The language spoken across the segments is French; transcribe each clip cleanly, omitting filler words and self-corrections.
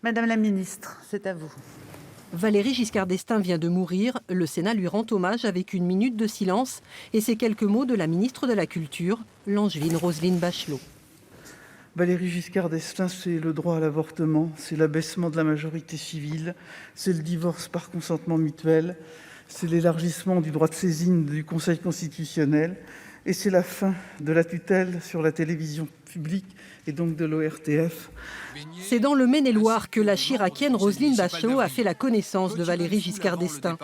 Madame la ministre, c'est à vous. Valéry Giscard d'Estaing vient de mourir. Le Sénat lui rend hommage avec une minute de silence et ces quelques mots de la ministre de la Culture, l'Angevine Roselyne Bachelot. Valéry Giscard d'Estaing, c'est le droit à l'avortement, c'est l'abaissement de la majorité civile, c'est le divorce par consentement mutuel, c'est l'élargissement du droit de saisine du Conseil constitutionnel et c'est la fin de la tutelle sur la télévision publique et donc de l'ORTF. C'est dans le Maine-et-Loire que la chiracienne Roselyne Bachelot a fait la connaissance de Valéry Giscard d'Estaing.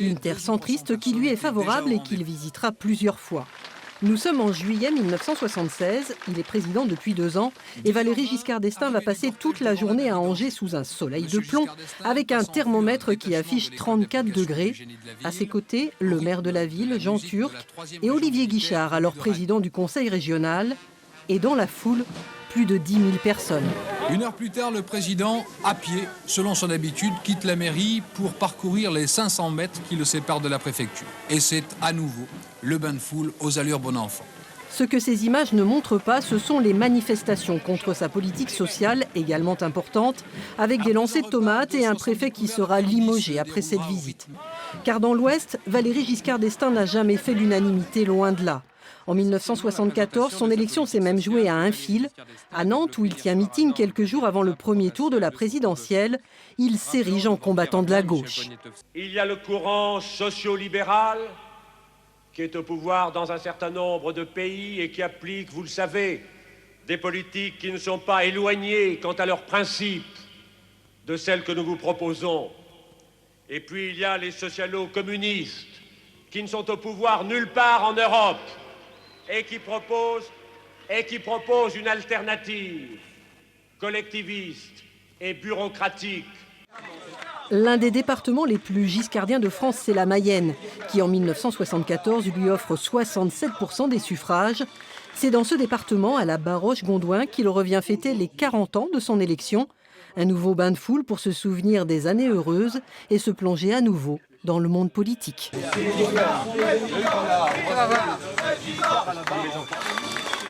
Une terre centriste qui lui est favorable et qu'il visitera plusieurs fois. Nous sommes en juillet 1976, il est président depuis 2 ans et Valéry Giscard d'Estaing va passer toute la journée à Angers sous un soleil de plomb avec un thermomètre qui affiche 34 degrés. À ses côtés, le maire de la ville, Jean Turc, et Olivier Guichard, alors président du conseil régional. Et dans la foule, plus de 10 000 personnes. 1 heure plus tard, le président, à pied, selon son habitude, quitte la mairie pour parcourir les 500 mètres qui le séparent de la préfecture. Et c'est à nouveau le bain de foule aux allures bon enfant. Ce que ces images ne montrent pas, ce sont les manifestations contre sa politique sociale, également importante, avec des lancers de tomates et un préfet qui sera limogé après cette visite. Car dans l'Ouest, Valéry Giscard d'Estaing n'a jamais fait l'unanimité, loin de là. En 1974, son élection s'est même jouée à un fil. À Nantes, où il tient meeting quelques jours avant le premier tour de la présidentielle, il s'érige en combattant de la gauche. Il y a le courant socio-libéral qui est au pouvoir dans un certain nombre de pays et qui applique, vous le savez, des politiques qui ne sont pas éloignées quant à leurs principes de celles que nous vous proposons. Et puis il y a les socialo-communistes qui ne sont au pouvoir nulle part en Europe et qui proposent une alternative collectiviste et bureaucratique. L'un des départements les plus giscardiens de France, c'est la Mayenne, qui en 1974 lui offre 67% des suffrages. C'est dans ce département, à la Baroche-Gondouin, qu'il revient fêter les 40 ans de son élection. Un nouveau bain de foule pour se souvenir des années heureuses et se plonger à nouveau dans le monde politique.